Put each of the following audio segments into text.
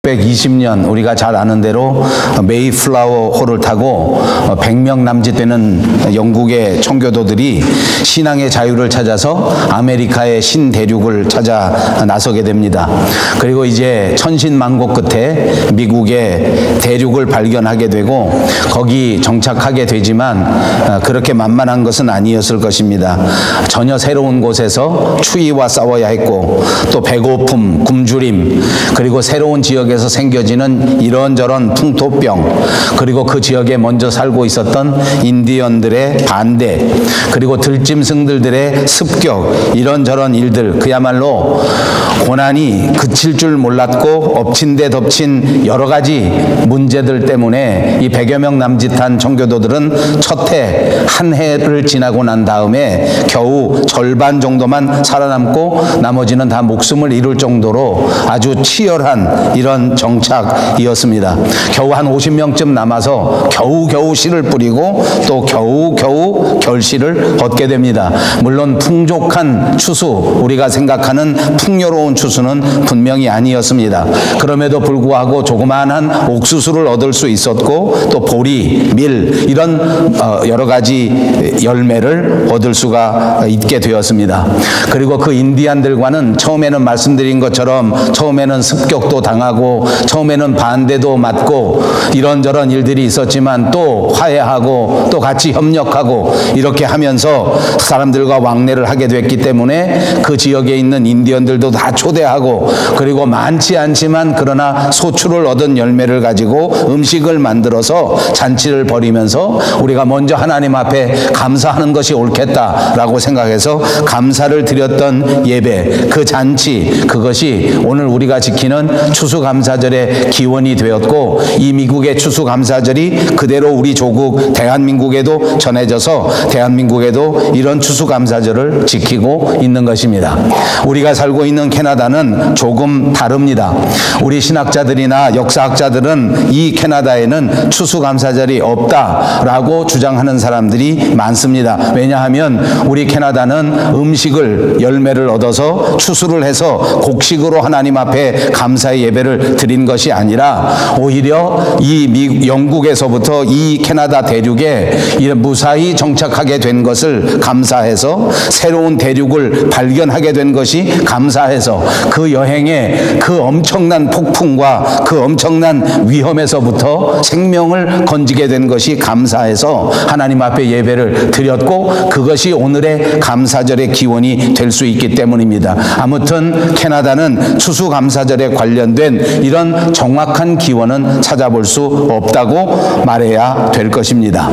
1620년 우리가 잘 아는 대로 메이플라워 호를 타고 100명 남짓 되는 영국의 청교도들이 신앙의 자유를 찾아서 아메리카의 신대륙을 찾아 나서게 됩니다. 그리고 이제 천신만고 끝에 미국의 대륙을 발견하게 되고 거기 정착하게 되지만 그렇게 만만한 것은 아니었을 것입니다. 전혀 새로운 곳에서 추위와 싸워야 했고 또 배고픔, 굶주림, 그리고 새로운 지역에서 생겨지는 이런저런 풍토병, 그리고 그 지역에 먼저 살고 있었던 인디언들의 반대, 그리고 들짐승들의 습격, 이런저런 일들, 그야말로 고난이 그칠 줄 몰랐고 엎친 데 덮친 여러 가지 문제들 때문에 이 100여 명 남짓한 청교도들은 첫 해, 한 해를 지나고 난 다음에 겨우 절반 정도만 살아남고 나머지는 다 목숨을 잃을 정도로 아주 치열한 이런 정착이었습니다. 겨우 한 50명쯤 남아서 겨우겨우 씨를 뿌리고 또 겨우겨우 결실을 얻게 됩니다. 물론 풍족한 추수, 우리가 생각하는 풍요로운 추수는 분명히 아니었습니다. 그럼에도 불구하고 조그마한 옥수수를 얻을 수 있었고 또 보리, 밀, 이런 여러 가지 열매를 얻을 수가 있게 되었습니다. 그리고 그 인디안들과는 처음에는 말씀드린 것처럼 처음에는 습격도 당하고 처음에는 반대도 맞고 이런저런 일들이 있었지만 또 화해하고 또 같이 협력하고 이렇게 하면서 사람들과 왕래를 하게 됐기 때문에 그 지역에 있는 인디언들도 다 초대하고, 그리고 많지 않지만 그러나 소출을 얻은 열매를 가지고 음식을 만들어서 잔치를 벌이면서 우리가 먼저 하나님 앞에 감사하는 것이 옳겠다라고 생각해서 감사를 드렸던 예배, 그 잔치, 그것이 오늘 우리가 지키는 추수감사절의 기원이 되었고, 이 미국의 추수감사절이 그대로 우리 조국 대한민국에도 전해져서 대한민국에도 이런 추수감사절을 지키고 있는 것입니다. 우리가 살고 있는 캐나다는 조금 다릅니다. 우리 신학자들이나 역사학자들은 이 캐나다에는 추수감사절이 없다라고 주장하는 사람들이 많습니다. 왜냐하면 우리 캐나다는 음식을, 열매를 얻어서 추수를 해서 곡식으로 하나님 앞에 감사의 예배를 드린 것이 아니라 오히려 이 영국에서부터 이 캐나다 대륙에 무사히 정착하게 된 것을 감사해서 새로운 대륙을 발견하게 된 것이 감사해서 그 여행에 그 엄청난 폭풍과 그 엄청난 위험에서부터 생명을 건지게 된 것이 감사해서 하나님 앞에 예배를 드렸고, 그것이 오늘의 감사절의 기원이 될 수 있기 때문입니다. 아무튼 캐나다는 추수감사절에 관련된 이런 정확한 기원은 찾아볼 수 없다고 말해야 될 것입니다.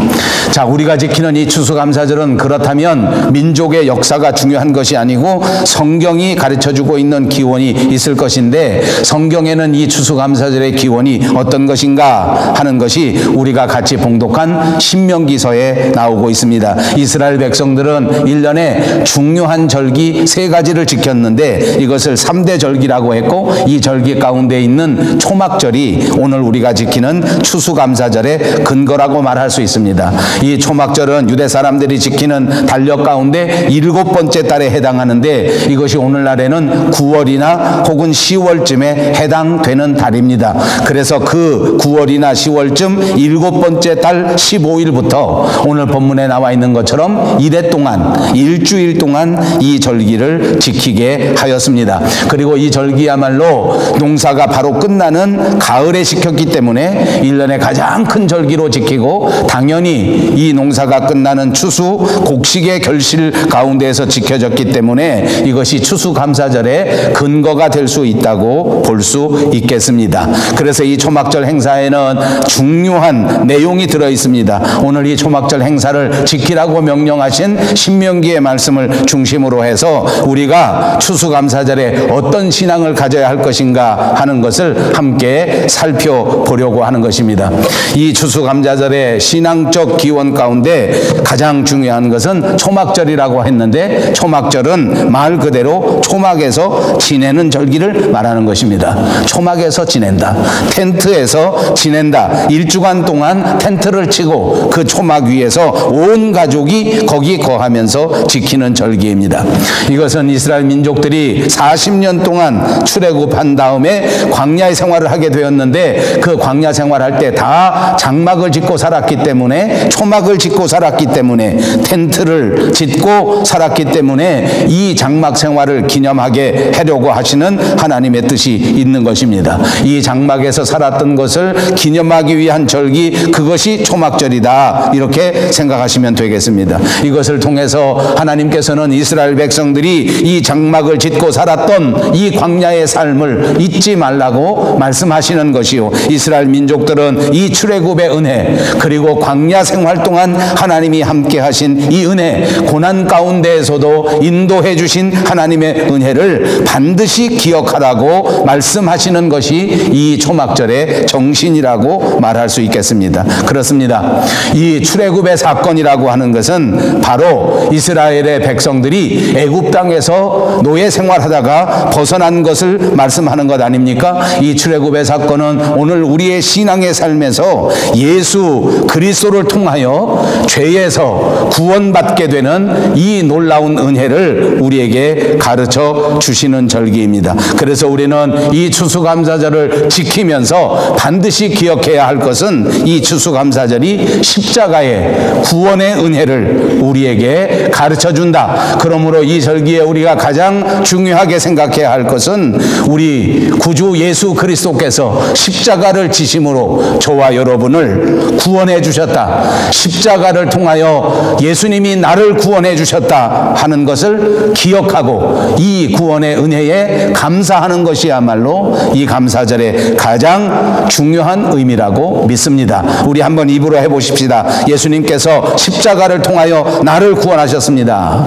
자, 우리가 지키는 이 추수감사절은 그렇다면 민족의 역사가 중요한 것이 아니고 성경이 가르쳐주고 있는 기원이 있을 것인데, 성경에는 이 추수감사절의 기원이 어떤 것인가 하는 것이 우리가 같이 봉독한 신명기서에 나오고 있습니다. 이스라엘 백성들은 1년에 중요한 절기 3가지를 지켰는데 이것을 3대 절기라고 했고, 이 절기 가운데 있는 초막절이 오늘 우리가 지키는 추수감사절의 근거라고 말할 수 있습니다. 이 초막절은 유대 사람들이 지키는 달력 가운데 7번째 달에 해당하는데 이것이 오늘날에는 9월이나 혹은 10월쯤에 해당되는 달입니다. 그래서 그 9월이나 10월쯤 7번째 달 15일부터 오늘 본문에 나와 있는 것처럼 이래 동안, 일주일 동안 이 절기를 지키게 하였습니다. 그리고 이 절기야말로 농사가 바로 끝나는 가을에 지켰기 때문에 1년의 가장 큰 절기로 지키고, 당연히 이 농사가 끝나는 추수 곡식의 결실 가운데에서 지켜졌기 때문에 이것이 추수감사절의 근거가 될 수 있다고 볼 수 있겠습니다. 그래서 이 초막절 행사에는 중요한 내용이 들어 있습니다. 오늘 이 초막절 행사를 지키라고 명령하신 신명기의 말씀을 중심으로 해서 우리가 추수감사절에 어떤 신앙을 가져야 할 것인가 하는 것을 함께 살펴보려고 하는 것입니다. 이 추수감사절의 신앙적 기원 가운데 가장 중요한 것은 초막절이라고 했는데, 초막절은 말 그대로 초막에서 지내는 절기를 말하는 것입니다. 초막에서 지낸다, 텐트에서 지낸다. 1주간 동안 텐트를 치고 그 초막 위에서 온 가족이 거기 거하면서 지키는 절기입니다. 이것은 이스라엘 민족들이 40년 동안 출애굽한 다음에 광야의 생활을 하게 되었는데 그 광야 생활할 때 다 장막을 짓고 살았기 때문에, 초막을 짓고 살았기 때문에, 텐트를 짓고 살았기 때문에 이 장막 생활을 기념하게 하려고 하시는 하나님의 뜻이 있는 것입니다. 이 장막에서 살았던 것을 기념하기 위한 절기, 그것이 초막절이다, 이렇게 생각하시면 되겠습니다. 이것을 통해서 하나님께서는 이스라엘 백성들이 이 장막을 짓고 살았던 이 광야의 삶을 잊지 말라고 말씀하시는 것이요, 이스라엘 민족들은 이 출애굽의 은혜, 그리고 광야 생활 동안 하나님이 함께 하신 이 은혜, 고난 가운데에서도 인도해 주신 하나님의 은혜를 반드시 기억하라고 말씀하시는 것이 이 초막절의 정신이라고 말할 수 있겠습니다. 그렇습니다. 이 출애굽의 사건이라고 하는 것은 바로 이스라엘의 백성들이 애굽 땅에서 노예 생활하다가 벗어난 것을 말씀하는 것 아닙니까? 이 출애굽의 사건은 오늘 우리의 신앙의 삶에서 예수 그리스도를 통하여 죄에서 구원받게 되는 이 놀라운 은혜를 우리에게 가르쳐 주시는 절기입니다. 그래서 우리는 이 추수감사절을 지키면서 반드시 기억해야 할 것은 이 추수감사절이 십자가의 구원의 은혜를 우리에게 가르쳐 준다. 그러므로 이 절기에 우리가 가장 중요하게 생각해야 할 것은 우리 구주 예수 그리스도께서 십자가를 지심으로 저와 여러분을 구원해 주셨다, 십자가를 통하여 예수님이 나를 구원해 주셨다 하는 것을 기억하고 이 구원의 은혜에 감사하는 것이야말로 이 감사절의 가장 중요한 의미라고 믿습니다. 우리 한번 입으로 해보십시다. 예수님께서 십자가를 통하여 나를 구원하셨습니다.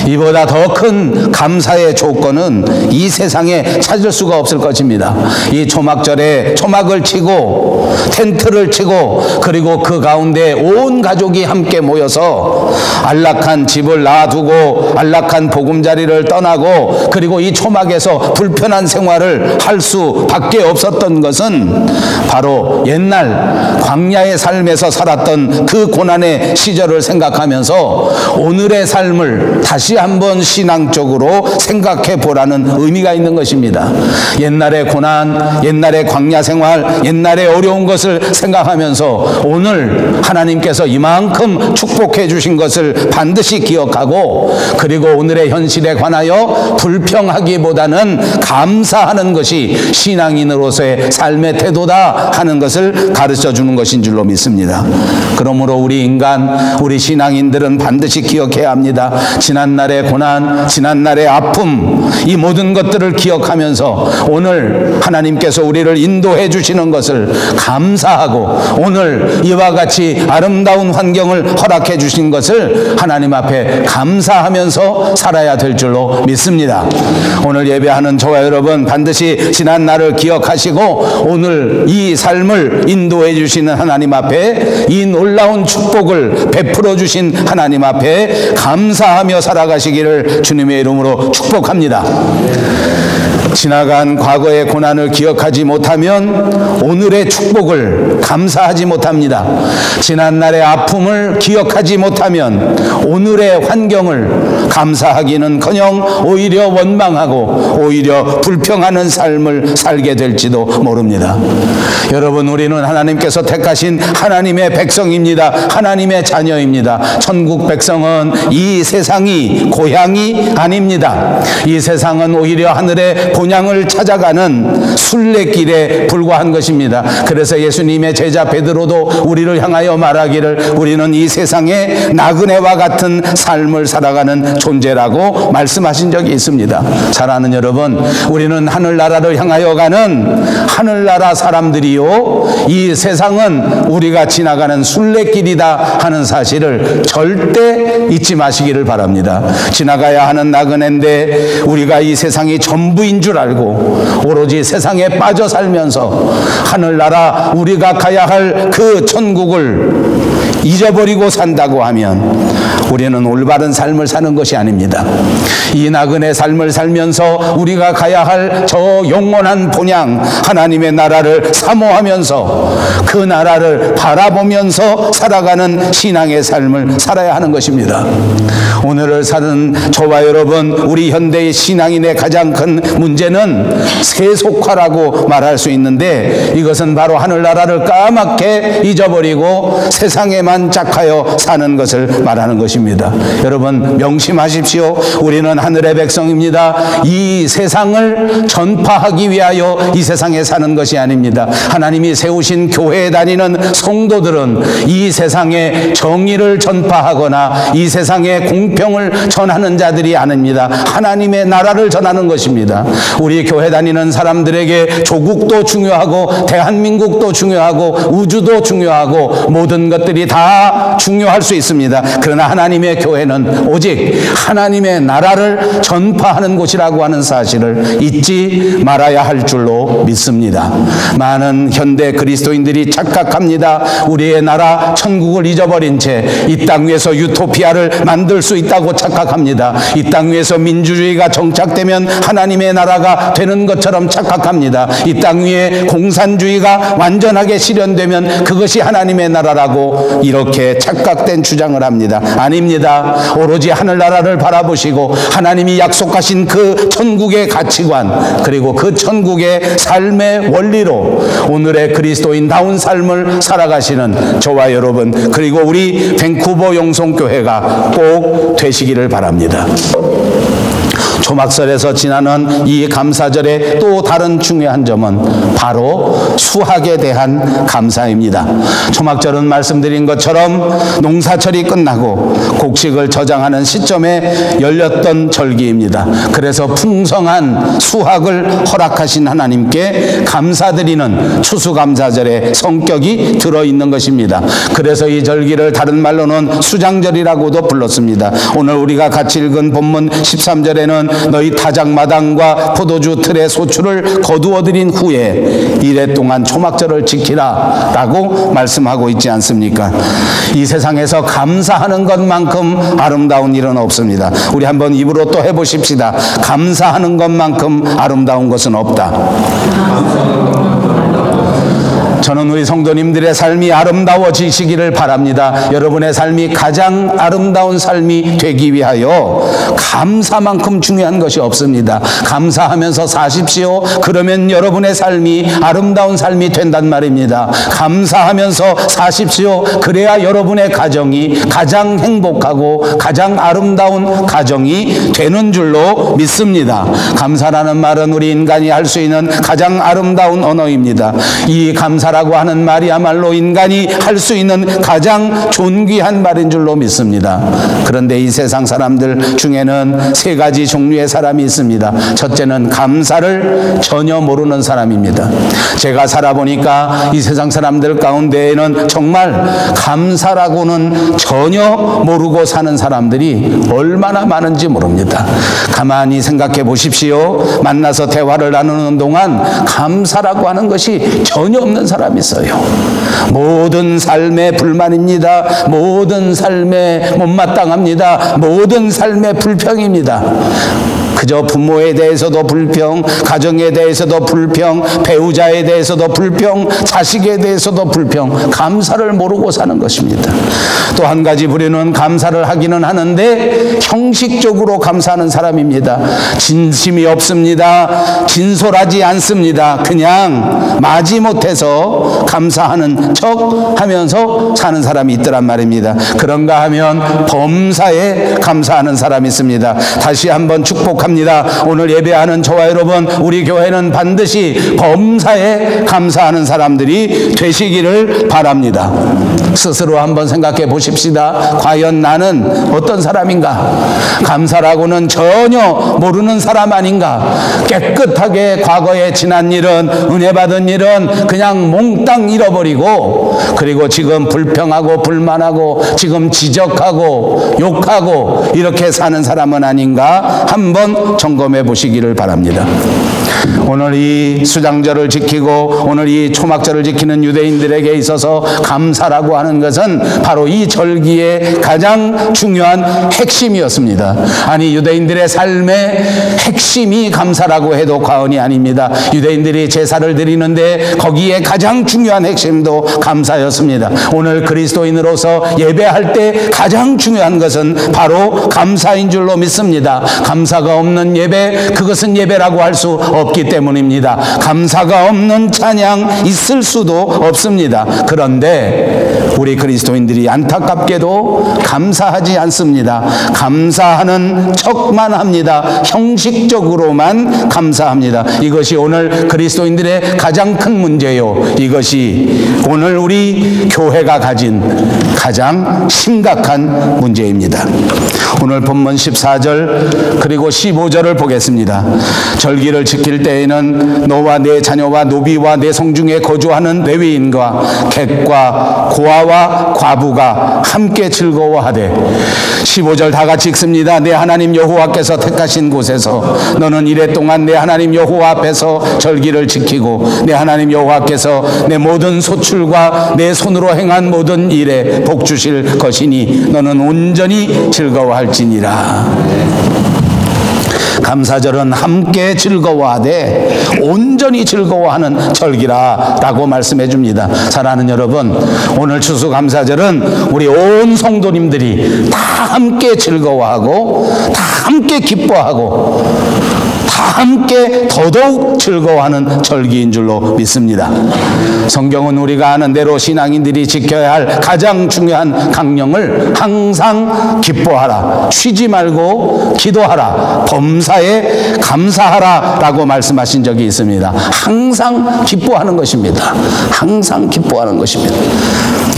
이보다 더 큰 감사의 조건은 이 세상에 찾을 수가 없을 것입니다. 이 초막절에 초막을 치고 텐트를 치고 그리고 그 가운데 온 가족이 함께 모여서 안락한 집을 놔두고 안락한 보금자리를 떠나고 그리고 이 초막에서 불편한 생활을 할 수밖에 없었던 것은 바로 옛날 광야의 삶에서 살았던 그 고난의 시절을 생각하면서 오늘의 삶을 다시 한번 신앙적으로 생각해 보라는 의미가 있는 것입니다. 옛날의 고난, 옛날의 광야 생활, 옛날의 어려운 것을 생각하면서 오늘 하나님께서 이만큼 축복해 주신 것을 반드시 기억하고 그리고 오늘의 현실에 관하여 불평하기보다는 감사하는 것이 신앙인으로서의 삶의 태도다 하는 것을 가르쳐 주는 것인 줄로 믿습니다. 그러므로 우리 인간, 우리 신앙인들은 반드시 기억해야 합니다. 지난날의 고난, 지난날의 아픔, 이 모든 것들을 기억하면서 오늘 하나님께서 우리를 인도해 주시는 것을 감사하고 오늘 이와 같이 아름다운 환경을 허락해 주신 것을 하나님 앞에 감사하면서 살아야 될 줄로 믿습니다. 오늘 예배하는 저와 여러분 반드시 지난날을 기억하시고 오늘 이 삶을 인도해 주시는 하나님 앞에 이 놀라운 축복을 베풀어 주신 하나님 앞에 감사하며 살아가시기를 주님의 이름으로 축복합니다. 지나간 과거의 고난을 기억하지 못하면 오늘의 축복을 감사하지 못합니다. 지난날의 아픔을 기억하지 못하면 오늘의 환경을 감사하기는커녕 오히려 원망하고 오히려 불평하는 삶을 살게 될지도 모릅니다. 여러분, 우리는 하나님께서 택하신 하나님의 백성입니다. 하나님의 자녀입니다. 천국 백성은 이 세상이 고향이 아닙니다. 이 세상은 오히려 하늘의 본향을 찾아가는 순례길에 불과한 것입니다. 그래서 예수님의 제자 베드로도 우리를 향하여 말하기를 우리는 이 세상에 나그네와 같은 삶을 살아가는 존재라고 말씀하신 적이 있습니다. 잘 아는 여러분, 우리는 하늘나라를 향하여 가는 하늘나라 사람들이요, 이 세상은 우리가 지나가는 순례길이다 하는 사실을 절대 잊지 마시기를 바랍니다. 지나가야 하는 나그네인데 우리가 이 세상이 전부인 줄 알고 오로지 세상에 빠져 살면서 하늘나라 우리가 가야 할 그 천국을 잊어버리고 산다고 하면 우리는 올바른 삶을 사는 것이 아닙니다. 이 나그네 삶을 살면서 우리가 가야 할 저 영원한 본향 하나님의 나라를 사모하면서 그 나라를 바라보면서 살아가는 신앙의 삶을 살아야 하는 것입니다. 오늘을 사는 저와 여러분, 우리 현대의 신앙인의 가장 큰 문제는 세속화라고 말할 수 있는데, 이것은 바로 하늘나라를 까맣게 잊어버리고 세상에만 짝하여 사는 것을 말하는 것입니다. 여러분 명심하십시오. 우리는 하늘의 백성입니다. 이 세상을 전파하기 위하여 이 세상에 사는 것이 아닙니다. 하나님이 세우신 교회에 다니는 성도들은 이 세상에 정의를 전파하거나 이 세상에 공평을 전하는 자들이 아닙니다. 하나님의 나라를 전하는 것입니다. 우리 교회 다니는 사람들에게 조국도 중요하고 대한민국도 중요하고 우주도 중요하고 모든 것들이 다 중요할 수 있습니다. 그러나 하나님의 교회는 오직 하나님의 나라를 전파하는 곳이라고 하는 사실을 잊지 말아야 할 줄로 믿습니다. 많은 현대 그리스도인들이 착각합니다. 우리의 나라 천국을 잊어버린 채 이 땅 위에서 유토피아를 만들 수 있다고 착각합니다. 이 땅 위에서 민주주의가 정착되면 하나님의 나라가 되는 것처럼 착각합니다. 이 땅 위에 공산주의가 완전하게 실현되면 그것이 하나님의 나라라고 이렇게 착각된 주장을 합니다. 아닙니다. 오로지 하늘나라를 바라보시고 하나님이 약속하신 그 천국의 가치관, 그리고 그 천국의 삶의 원리로 오늘의 그리스도인다운 삶을 살아가시는 저와 여러분, 그리고 우리 밴쿠버 영성교회가 꼭 되시기를 바랍니다. 초막절에서 지나는 이 감사절의 또 다른 중요한 점은 바로 수학에 대한 감사입니다. 초막절은 말씀드린 것처럼 농사철이 끝나고 곡식을 저장하는 시점에 열렸던 절기입니다. 그래서 풍성한 수학을 허락하신 하나님께 감사드리는 추수감사절의 성격이 들어있는 것입니다. 그래서 이 절기를 다른 말로는 수장절이라고도 불렀습니다. 오늘 우리가 같이 읽은 본문 13절에는 너희 타작마당과 포도주 틀의 소출을 거두어들인 후에 이래 동안 초막절을 지키라 라고 말씀하고 있지 않습니까? 이 세상에서 감사하는 것만큼 아름다운 일은 없습니다. 우리 한번 입으로 또 해보십시다. 감사하는 것만큼 아름다운 것은 없다. 저는 우리 성도님들의 삶이 아름다워지시기를 바랍니다. 여러분의 삶이 가장 아름다운 삶이 되기 위하여 감사만큼 중요한 것이 없습니다. 감사하면서 사십시오. 그러면 여러분의 삶이 아름다운 삶이 된단 말입니다. 감사하면서 사십시오. 그래야 여러분의 가정이 가장 행복하고 가장 아름다운 가정이 되는 줄로 믿습니다. 감사라는 말은 우리 인간이 할 수 있는 가장 아름다운 언어입니다. 이 감사 라고 하는 말이야말로 인간이 할 수 있는 가장 존귀한 말인 줄로 믿습니다. 그런데 이 세상 사람들 중에는 세 가지 종류의 사람이 있습니다. 첫째는 감사를 전혀 모르는 사람입니다. 제가 살아보니까 이 세상 사람들 가운데에는 정말 감사라고는 전혀 모르고 사는 사람들이 얼마나 많은지 모릅니다. 가만히 생각해 보십시오. 만나서 대화를 나누는 동안 감사라고 하는 것이 전혀 없는 사람이 있어요. 모든 삶의 불만입니다. 모든 삶에 못마땅합니다. 모든 삶의 불평입니다. 그저 부모에 대해서도 불평, 가정에 대해서도 불평, 배우자에 대해서도 불평, 자식에 대해서도 불평, 감사를 모르고 사는 것입니다. 또 한 가지 부류는 감사를 하기는 하는데 형식적으로 감사하는 사람입니다. 진심이 없습니다. 진솔하지 않습니다. 그냥 마지못해서 감사하는 척 하면서 사는 사람이 있더란 말입니다. 그런가 하면 범사에 감사하는 사람이 있습니다. 다시 한번 축복합니다. 오늘 예배하는 저와 여러분, 우리 교회는 반드시 범사에 감사하는 사람들이 되시기를 바랍니다. 스스로 한번 생각해 보십시다. 과연 나는 어떤 사람인가? 감사라고는 전혀 모르는 사람 아닌가? 깨끗하게 과거에 지난 일은, 은혜 받은 일은 그냥 몽땅 잃어버리고, 그리고 지금 불평하고 불만하고 지금 지적하고 욕하고 이렇게 사는 사람은 아닌가? 한번 한번 점검해 보시기를 바랍니다. 오늘 이 수장절을 지키고 오늘 이 초막절을 지키는 유대인들에게 있어서 감사라고 하는 것은 바로 이 절기의 가장 중요한 핵심이었습니다. 아니, 유대인들의 삶의 핵심이 감사라고 해도 과언이 아닙니다. 유대인들이 제사를 드리는데 거기에 가장 중요한 핵심도 감사였습니다. 오늘 그리스도인으로서 예배할 때 가장 중요한 것은 바로 감사인 줄로 믿습니다. 감사가 없는 예배, 그것은 예배라고 할 수 없기 때문입니다. 감사가 없는 찬양 있을 수도 없습니다. 그런데 우리 그리스도인들이 안타깝게도 감사하지 않습니다. 감사하는 척만 합니다. 형식적으로만 감사합니다. 이것이 오늘 그리스도인들의 가장 큰 문제요. 이것이 오늘 우리 교회가 가진 가장 심각한 문제입니다. 오늘 본문 14절 그리고 15절을 보겠습니다. 절기를 지킬 때에는 너와 내 자녀와 노비와 내 성중에 거주하는 레위인과 객과 고아와 과부가 함께 즐거워하되 15절 다 같이 읽습니다. 내 하나님 여호와께서 택하신 곳에서 너는 이래 동안 내 하나님 여호와 앞에서 절기를 지키고 내 하나님 여호와께서 내 모든 소출과 내 손으로 행한 모든 일에 복 주실 것이니 너는 온전히 즐거워할지니라. 감사절은 함께 즐거워하되 온전히 즐거워하는 절기라 라고 말씀해 줍니다. 사랑하는 여러분, 오늘 추수감사절은 우리 온 성도님들이 다 함께 즐거워하고 다 함께 기뻐하고 다 함께 더더욱 즐거워하는 절기인 줄로 믿습니다. 성경은 우리가 아는 대로 신앙인들이 지켜야 할 가장 중요한 강령을 항상 기뻐하라, 쉬지 말고 기도하라, 범사에 감사하라 라고 말씀하신 적이 있습니다. 항상 기뻐하는 것입니다. 항상 기뻐하는 것입니다.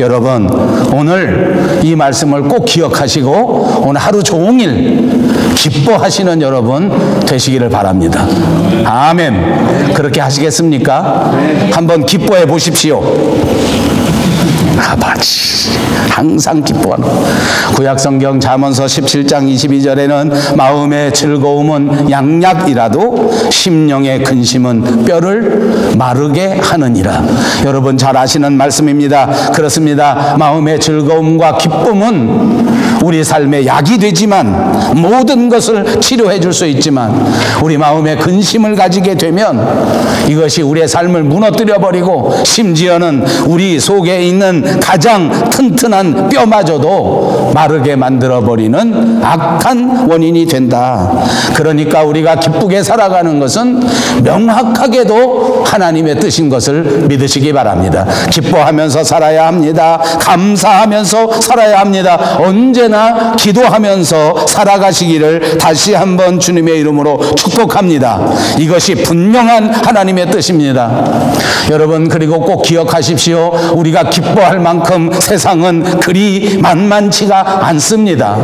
여러분, 오늘 이 말씀을 꼭 기억하시고 오늘 하루 종일 기뻐하시는 여러분 되시기를 바랍니다. 아멘. 그렇게 하시겠습니까? 한번 기뻐해 보십시오. 항상 기뻐하는 구약성경 잠언서 17장 22절에는 마음의 즐거움은 양약이라도 심령의 근심은 뼈를 마르게 하느니라. 여러분 잘 아시는 말씀입니다. 그렇습니다. 마음의 즐거움과 기쁨은 우리 삶의 약이 되지만 모든 것을 치료해 줄 수 있지만 우리 마음에 근심을 가지게 되면 이것이 우리의 삶을 무너뜨려 버리고 심지어는 우리 속에 있는 가장 튼튼한 뼈마저도 마르게 만들어 버리는 악한 원인이 된다. 그러니까 우리가 기쁘게 살아가는 것은 명확하게도 하나님의 뜻인 것을 믿으시기 바랍니다. 기뻐하면서 살아야 합니다. 감사하면서 살아야 합니다. 언제나 기도하면서 살아가시기를 다시 한번 주님의 이름으로 축복합니다. 이것이 분명한 하나님의 뜻입니다. 여러분, 그리고 꼭 기억하십시오. 우리가 기뻐할 만큼 세상은 그리 만만치가 않습니다.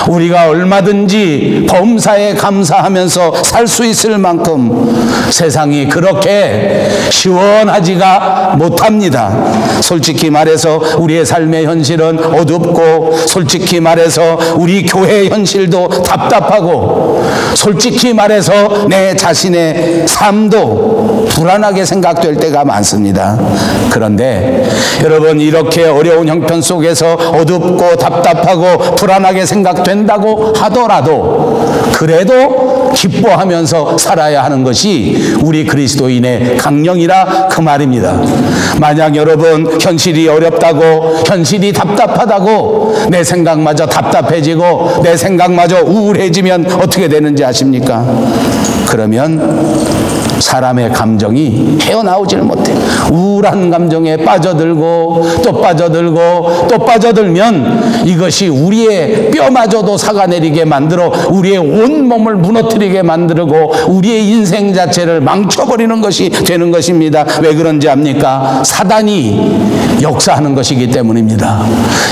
우리가 얼마든지 범사에 감사하면서 살 수 있을 만큼 세상이 그렇게 시원하지가 못합니다. 솔직히 말해서 우리의 삶의 현실은 어둡고, 솔직히 말해서 우리 교회의 현실도 답답하고, 솔직히 말해서 내 자신의 삶도 불안하게 생각될 때가 많습니다. 그런데 여러분, 이렇게 어려운 형편 속에서 어둡고 답답하고 불안하게 생각된다고 하더라도 그래도 기뻐하면서 살아야 하는 것이 우리 그리스도인의 강령이라 그 말입니다. 만약 여러분 현실이 어렵다고, 현실이 답답하다고 내 생각마저 답답해지고 내 생각마저 우울해지면 어떻게 되는지 아십니까? 그러면 사람의 감정이 헤어나오질 못해. 우울한 감정에 빠져들고 또 빠져들고 또 빠져들면 이것이 우리의 뼈마저도 삭아내리게 만들어 우리의 온몸을 무너뜨리게 만들고 우리의 인생 자체를 망쳐버리는 것이 되는 것입니다. 왜 그런지 압니까? 사단이 역사하는 것이기 때문입니다.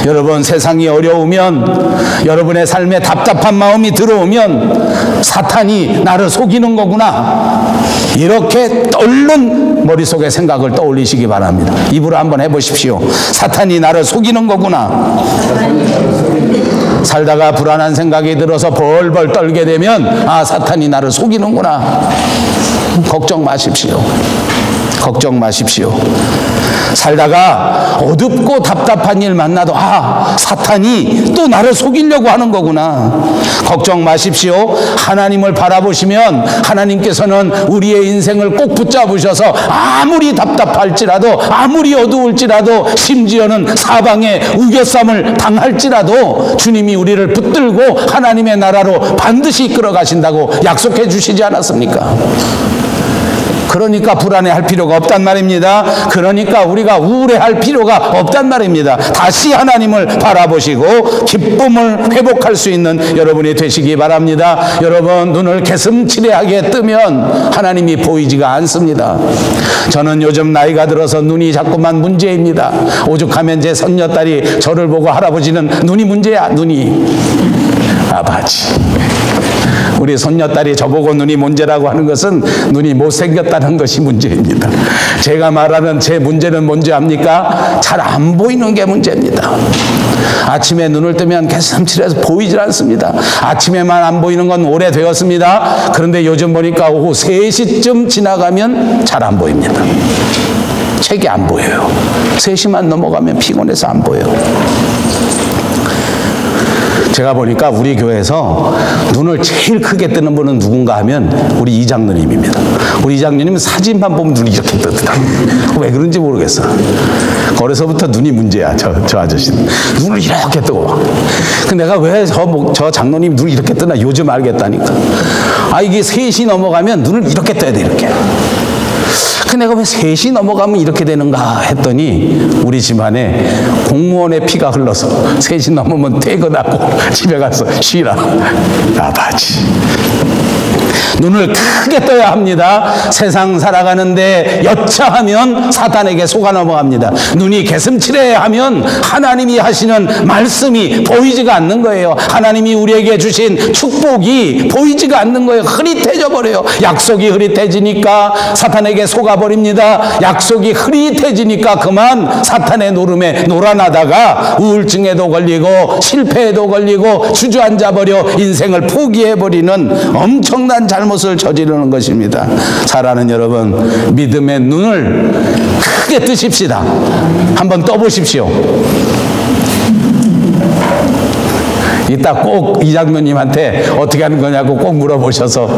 여러분, 세상이 어려우면, 여러분의 삶에 답답한 마음이 들어오면 사탄이 나를 속이는 거구나, 이렇게 떠오른 머릿속에 생각을 떠올리시기 바랍니다. 입으로 한번 해보십시오. 사탄이 나를 속이는 거구나. 살다가 불안한 생각이 들어서 벌벌 떨게 되면 아, 사탄이 나를 속이는구나. 걱정 마십시오. 걱정 마십시오. 살다가 어둡고 답답한 일 만나도 아, 사탄이 또 나를 속이려고 하는 거구나. 걱정 마십시오. 하나님을 바라보시면 하나님께서는 우리의 인생을 꼭 붙잡으셔서 아무리 답답할지라도 아무리 어두울지라도 심지어는 사방에 우겨쌈을 당할지라도 주님이 우리를 붙들고 하나님의 나라로 반드시 이끌어 가신다고 약속해 주시지 않았습니까? 그러니까 불안해할 필요가 없단 말입니다. 그러니까 우리가 우울해할 필요가 없단 말입니다. 다시 하나님을 바라보시고 기쁨을 회복할 수 있는 여러분이 되시기 바랍니다. 여러분, 눈을 개슴츠레하게 뜨면 하나님이 보이지가 않습니다. 저는 요즘 나이가 들어서 눈이 자꾸만 문제입니다. 오죽하면 제 손녀딸이 저를 보고 할아버지는 눈이 문제야, 눈이. 아버지, 우리 손녀딸이 저보고 눈이 문제라고 하는 것은 눈이 못생겼다는 것이 문제입니다. 제가 말하는 제 문제는 뭔지 압니까? 잘 안 보이는 게 문제입니다. 아침에 눈을 뜨면 개슴츠레해서 보이질 않습니다. 아침에만 안 보이는 건 오래되었습니다. 그런데 요즘 보니까 오후 3시쯤 지나가면 잘 안 보입니다. 책이 안 보여요. 3시만 넘어가면 피곤해서 안 보여요. 제가 보니까 우리 교회에서 눈을 제일 크게 뜨는 분은 누군가 하면 우리 이장로님입니다. 우리 이장로님은 사진만 보면 눈이 이렇게 뜨더라고요. 왜 그런지 모르겠어. 거기서부터 눈이 문제야, 저 아저씨는. 눈을 이렇게 뜨고. 근데 내가 왜 저 장로님 눈이 이렇게 뜨나 요즘 알겠다니까. 아, 이게 3시 넘어가면 눈을 이렇게 떠야 돼, 이렇게. 내가 왜 3시 넘어가면 이렇게 되는가 했더니 우리 집안에 공무원의 피가 흘러서 3시 넘으면 퇴근하고 집에 가서 쉬라. 아버지, 눈을 크게 떠야 합니다. 세상 살아가는데 여차하면 사탄에게 속아 넘어갑니다. 눈이 개슴츠레하면 하나님이 하시는 말씀이 보이지가 않는 거예요. 하나님이 우리에게 주신 축복이 보이지가 않는 거예요. 흐릿해져 버려요. 약속이 흐릿해지니까 사탄에게 속아버립니다. 약속이 흐릿해지니까 그만 사탄의 노름에 놀아나다가 우울증에도 걸리고 실패에도 걸리고 주저앉아 버려 인생을 포기해버리는 엄청난 잘못을 저지르는 것입니다. 사랑하는 여러분, 믿음의 눈을 크게 뜨십시다. 한번 떠보십시오. 이따 꼭 이장로님한테 어떻게 하는 거냐고 꼭 물어보셔서.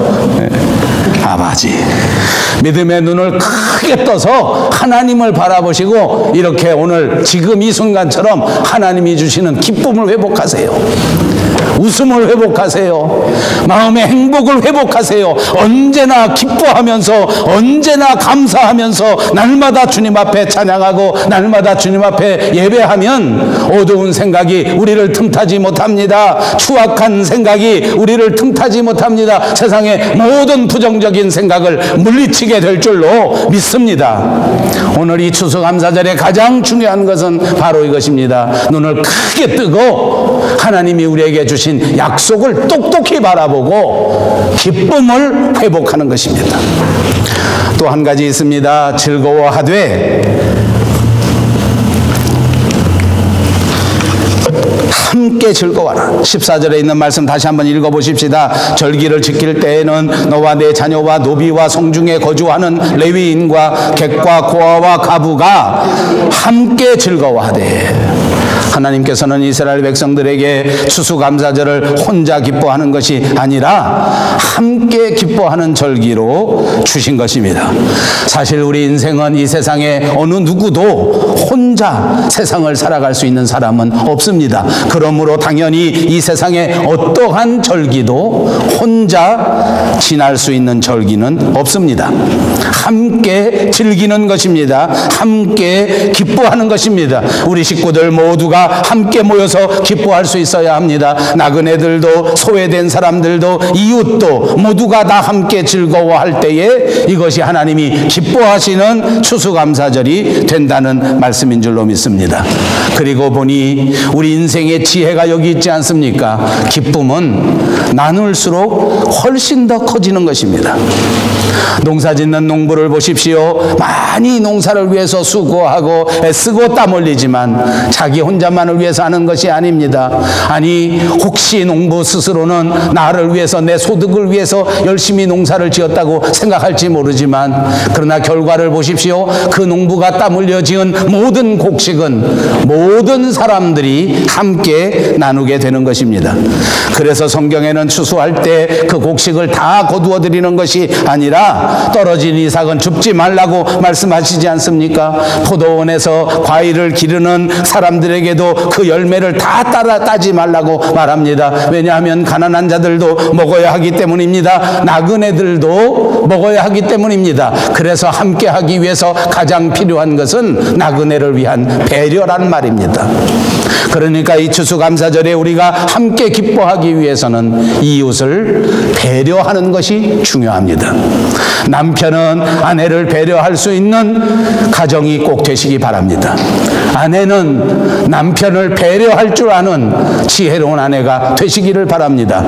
아버지, 믿음의 눈을 크게 떠서 하나님을 바라보시고 이렇게 오늘 지금 이 순간처럼 하나님이 주시는 기쁨을 회복하세요. 웃음을 회복하세요. 마음의 행복을 회복하세요. 언제나 기뻐하면서 언제나 감사하면서 날마다 주님 앞에 찬양하고 날마다 주님 앞에 예배하면 어두운 생각이 우리를 틈타지 못합니다. 추악한 생각이 우리를 틈타지 못합니다. 세상의 모든 부정적인 생각을 물리치게 될 줄로 믿습니다. 오늘 이 추수감사절에 가장 중요한 것은 바로 이것입니다. 눈을 크게 뜨고 하나님이 우리에게 주신 약속을 똑똑히 바라보고 기쁨을 회복하는 것입니다. 또 한 가지 있습니다. 즐거워하되 함께 즐거워하라. 14절에 있는 말씀 다시 한번 읽어보십시다. 절기를 지킬 때에는 너와 내 자녀와 노비와 성중에 거주하는 레위인과 객과 고아와 가부가 함께 즐거워하되. 하나님께서는 이스라엘 백성들에게 추수감사절을 혼자 기뻐하는 것이 아니라 함께 기뻐하는 절기로 주신 것입니다. 사실 우리 인생은 이 세상에 어느 누구도 혼자 세상을 살아갈 수 있는 사람은 없습니다. 그러므로 당연히 이 세상에 어떠한 절기도 혼자 지날 수 있는 절기는 없습니다. 함께 즐기는 것입니다. 함께 기뻐하는 것입니다. 우리 식구들 모두가 함께 모여서 기뻐할 수 있어야 합니다. 나그네들도 소외된 사람들도 이웃도 모두가 다 함께 즐거워할 때에 이것이 하나님이 기뻐하시는 추수감사절이 된다는 말씀인 줄로 믿습니다. 그리고 보니 우리 인생의 지혜가 여기 있지 않습니까? 기쁨은 나눌수록 훨씬 더 커지는 것입니다. 농사짓는 농부를 보십시오. 많이 농사를 위해서 수고하고 애쓰고 땀 흘리지만 자기 혼자만을 위해서 하는 것이 아닙니다. 아니, 혹시 농부 스스로는 나를 위해서, 내 소득을 위해서 열심히 농사를 지었다고 생각할지 모르지만, 그러나 결과를 보십시오. 그 농부가 땀 흘려 지은 모든 곡식은 모든 사람들이 함께 나누게 되는 것입니다. 그래서 성경에는 추수할 때 그 곡식을 다 거두어 드리는 것이 아니라 떨어진 이삭은 줍지 말라고 말씀하시지 않습니까? 포도원에서 과일을 기르는 사람들에게도 그 열매를 다 따지 말라고 말합니다. 왜냐하면 가난한 자들도 먹어야 하기 때문입니다. 나그네들도 먹어야 하기 때문입니다. 그래서 함께 하기 위해서 가장 필요한 것은 나그네를 위한 배려란 말입니다. 그러니까 이 추수감사절에 우리가 함께 기뻐하기 위해서는 이웃을 배려하는 것이 중요합니다. 남편은 아내를 배려할 수 있는 가정이 꼭 되시기 바랍니다. 아내는 남편을 배려할 줄 아는 지혜로운 아내가 되시기를 바랍니다.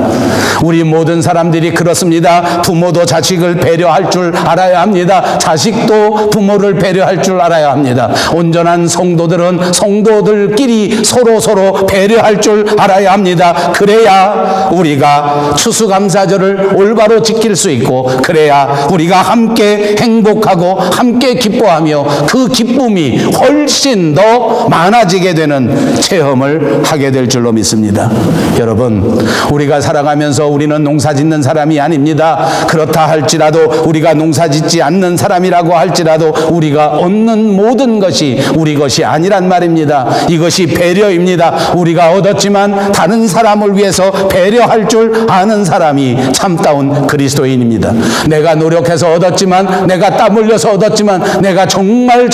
우리 모든 사람들이 그렇습니다. 부모도 자식을 배려할 줄 알아야 합니다. 자식도 부모를 배려할 줄 알아야 합니다. 온전한 성도들은 성도들끼리 서로 배려할 줄 알아야 합니다. 그래야 우리가 추수감사절을 올바로 지킬 수 있고, 그래야 우리가 함께 행복하고 함께 기뻐하며 그 기쁨이 훨씬 더 많아지게 되는 체험을 하게 될 줄로 믿습니다. 여러분, 우리가 살아가면서 우리는 농사짓는 사람이 아닙니다. 그렇다 할지라도, 우리가 농사짓지 않는 사람이라고 할지라도 우리가 얻는 모든 것이 우리 것이 아니란 말입니다. 이것이 배려입니다. 우리가 얻었지만 다른 사람을 위해서 배려할 줄 아는 사람이 참다운 그리스도인입니다. 내가 노력해서 얻었지만, 내가 땀 흘려서 얻었지만, 내가 정말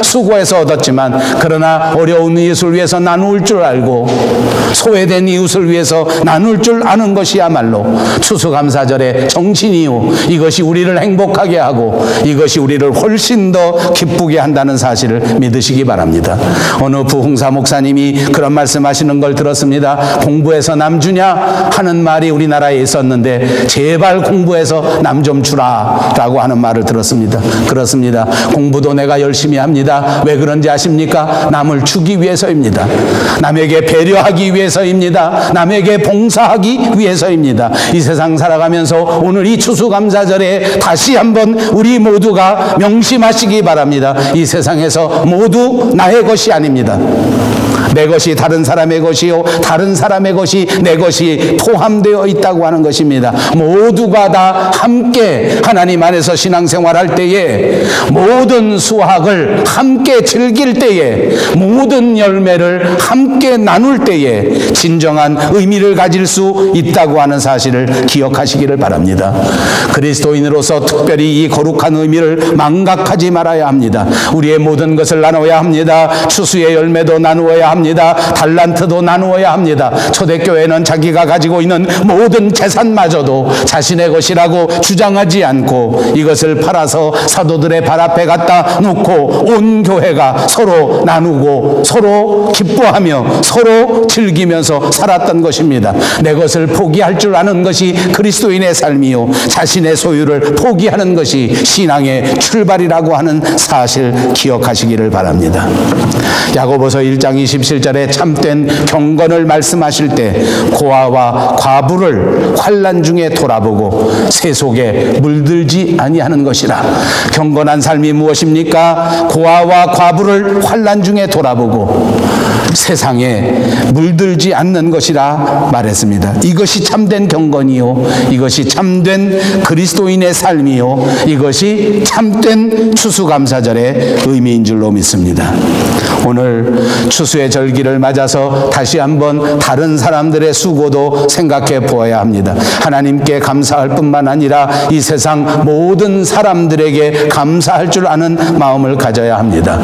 수고해서 얻었지만, 그러나 어려운 이웃을 위해서 나눌 줄 알고 소외된 이웃을 위해서 나눌 줄 아는 것이야말로 추수감사절의 정신이요, 이것이 우리를 행복하게 하고 이것이 우리를 훨씬 더 기쁘게 한다는 사실을 믿으시기 바랍니다. 어느 부흥사 목사님이 그런 말씀하시는 걸 들었습니다. 공부해서 남 주냐 하는 말이 우리나라에 있었는데, 제발 공부해서 남 좀 주라 라고 하는 말을 들었습니다. 그렇습니다. 공부도 내가 열심히 합니다. 왜 그런지 아십니까? 남을 주기 위해서입니다. 남에게 배려하기 위해서입니다. 남에게 봉사하기 위해서입니다. 이 세상 살아가면서 오늘 이 추수감사절에 다시 한번 우리 모두가 명심하시기 바랍니다. 이 세상에서 모두 나의 것이 아닙니다. 내 것이 다른 사람의 것이요, 다른 사람의 것이 내 것이 포함되어 있다고 하는 것입니다. 모두가 다 함께 하나님 안에서 신앙생활할 때에, 모든 수확을 함께 즐길 때에, 모든 열매를 함께 나눌 때에 진정한 의미를 가질 수 있다고 하는 사실을 기억하시기를 바랍니다. 그리스도인으로서 특별히 이 거룩한 의미를 망각하지 말아야 합니다. 우리의 모든 것을 나눠야 합니다. 추수의 열매도 나누어야 합니다. 달란트도 나누어야 합니다. 초대교회는 자기가 가지고 있는 모든 재산마저도 자신의 것이라고 주장하지 않고 이것을 팔아서 사도들의 발 앞에 갖다 놓고 온 교회가 서로 나누고 서로 기뻐하며 서로 즐기면서 살았던 것입니다. 내 것을 포기할 줄 아는 것이 그리스도인의 삶이요, 자신의 소유를 포기하는 것이 신앙의 출발이라고 하는 사실 기억하시기를 바랍니다. 야고보서 1장 27절에 참된 경건을 말씀하실 때 고아와 과부를 환난 중에 돌아보고 새 속에 물들지 아니하는 것이라. 경건한 삶이 무엇입니까? 고아와 과부를 환난 중에 돌아보고 세상에 물들지 않는 것이라 말했습니다. 이것이 참된 경건이요, 이것이 참된 그리스도인의 삶이요, 이것이 참된 추수감사절의 의미인 줄로 믿습니다. 오늘 추수의 절기를 맞아서 다시 한번 다른 사람들의 수고도 생각해 보아야 합니다. 하나님께 감사할 뿐만 아니라 이 세상 모든 사람들에게 감사할 줄 아는 마음을 가져야 합니다.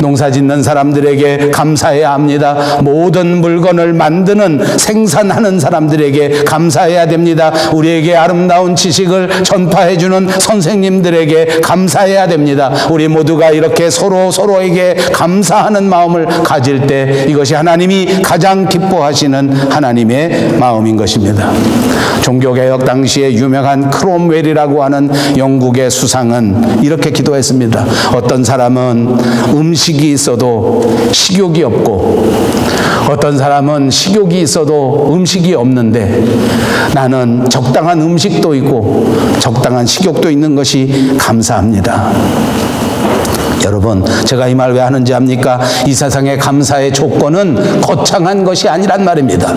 농사 짓는 사람들에게 감사해야 합니다. 모든 물건을 만드는, 생산하는 사람들에게 감사해야 됩니다. 우리에게 아름다운 지식을 전파해주는 선생님들에게 감사해야 됩니다. 우리 모두가 이렇게 서로에게 감사하는 감사하는 마음을 가질 때 이것이 하나님이 가장 기뻐하시는 하나님의 마음인 것입니다. 종교개혁 당시에 유명한 크롬웰이라고 하는 영국의 수상은 이렇게 기도했습니다. 어떤 사람은 음식이 있어도 식욕이 없고, 어떤 사람은 식욕이 있어도 음식이 없는데, 나는 적당한 음식도 있고 적당한 식욕도 있는 것이 감사합니다. 여러분, 제가 이 말 왜 하는지 압니까? 이 세상의 감사의 조건은 거창한 것이 아니란 말입니다.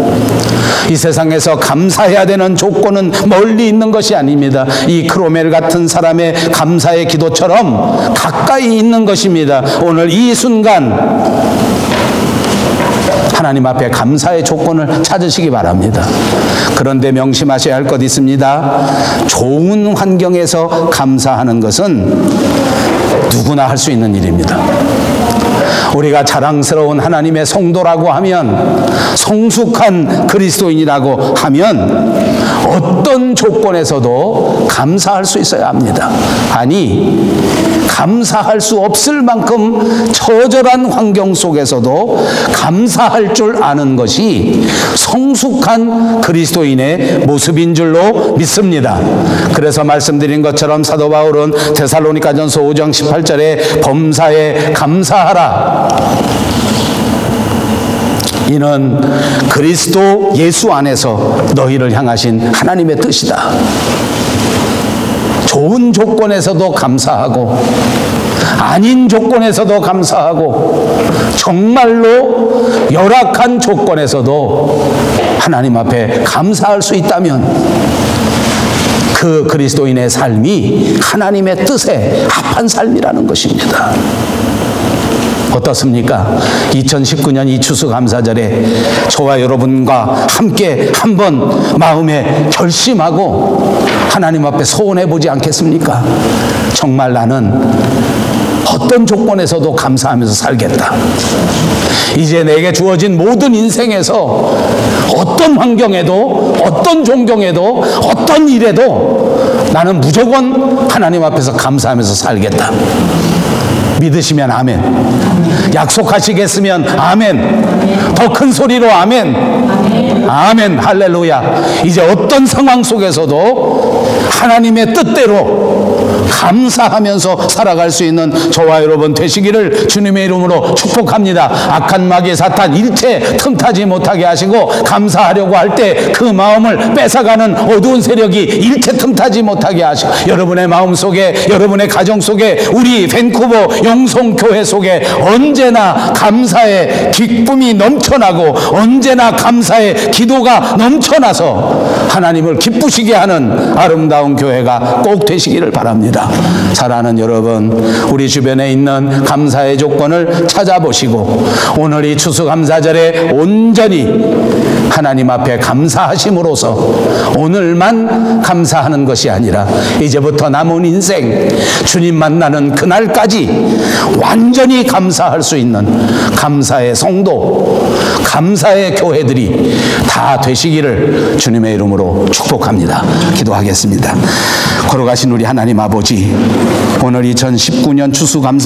이 세상에서 감사해야 되는 조건은 멀리 있는 것이 아닙니다. 이 크로멜 같은 사람의 감사의 기도처럼 가까이 있는 것입니다. 오늘 이 순간 하나님 앞에 감사의 조건을 찾으시기 바랍니다. 그런데 명심하셔야 할 것 있습니다. 좋은 환경에서 감사하는 것은 누구나 할 수 있는 일입니다. 우리가 자랑스러운 하나님의 성도라고 하면, 성숙한 그리스도인이라고 하면 어떤 조건에서도 감사할 수 있어야 합니다. 아니, 감사할 수 없을 만큼 처절한 환경 속에서도 감사할 줄 아는 것이 성숙한 그리스도인의 모습인 줄로 믿습니다. 그래서 말씀드린 것처럼 사도 바울은 데살로니가전서 5장 18절에 범사에 감사하라. 이는 그리스도 예수 안에서 너희를 향하신 하나님의 뜻이다. 좋은 조건에서도 감사하고, 아닌 조건에서도 감사하고, 정말로 열악한 조건에서도 하나님 앞에 감사할 수 있다면 그 그리스도인의 삶이 하나님의 뜻에 합한 삶이라는 것입니다. 어떻습니까? 2019년 이 추수감사절에 저와 여러분과 함께 한번 마음에 결심하고 하나님 앞에 소원해 보지 않겠습니까? 정말 나는 어떤 조건에서도 감사하면서 살겠다. 이제 내게 주어진 모든 인생에서 어떤 환경에도, 어떤 존경에도, 어떤 일에도 나는 무조건 하나님 앞에서 감사하면서 살겠다. 믿으시면 아멘. 약속하시겠으면 아멘. 더 큰 소리로 아멘. 아멘. 할렐루야. 이제 어떤 상황 속에서도 하나님의 뜻대로 감사하면서 살아갈 수 있는 저와 여러분 되시기를 주님의 이름으로 축복합니다. 악한 마귀 사탄 일체 틈타지 못하게 하시고, 감사하려고 할 때 그 마음을 뺏어가는 어두운 세력이 일체 틈타지 못하게 하시고, 여러분의 마음 속에, 여러분의 가정 속에, 우리 밴쿠버 영성교회 속에 언제나 감사의 기쁨이 넘쳐나고, 언제나 감사의 기도가 넘쳐나서 하나님을 기쁘시게 하는 아름다운 교회가 꼭 되시기를 바랍니다. 사랑하는 여러분, 우리 주변에 있는 감사의 조건을 찾아보시고 오늘 이 추수감사절에 온전히 하나님 앞에 감사하심으로써 오늘만 감사하는 것이 아니라 이제부터 남은 인생 주님 만나는 그날까지 완전히 감사할 수 있는 감사의 성도, 감사의 교회들이 다 되시기를 주님의 이름으로 축복합니다. 기도하겠습니다. 걸어가신 우리 하나님 아버지, 오늘 2019년 추수감사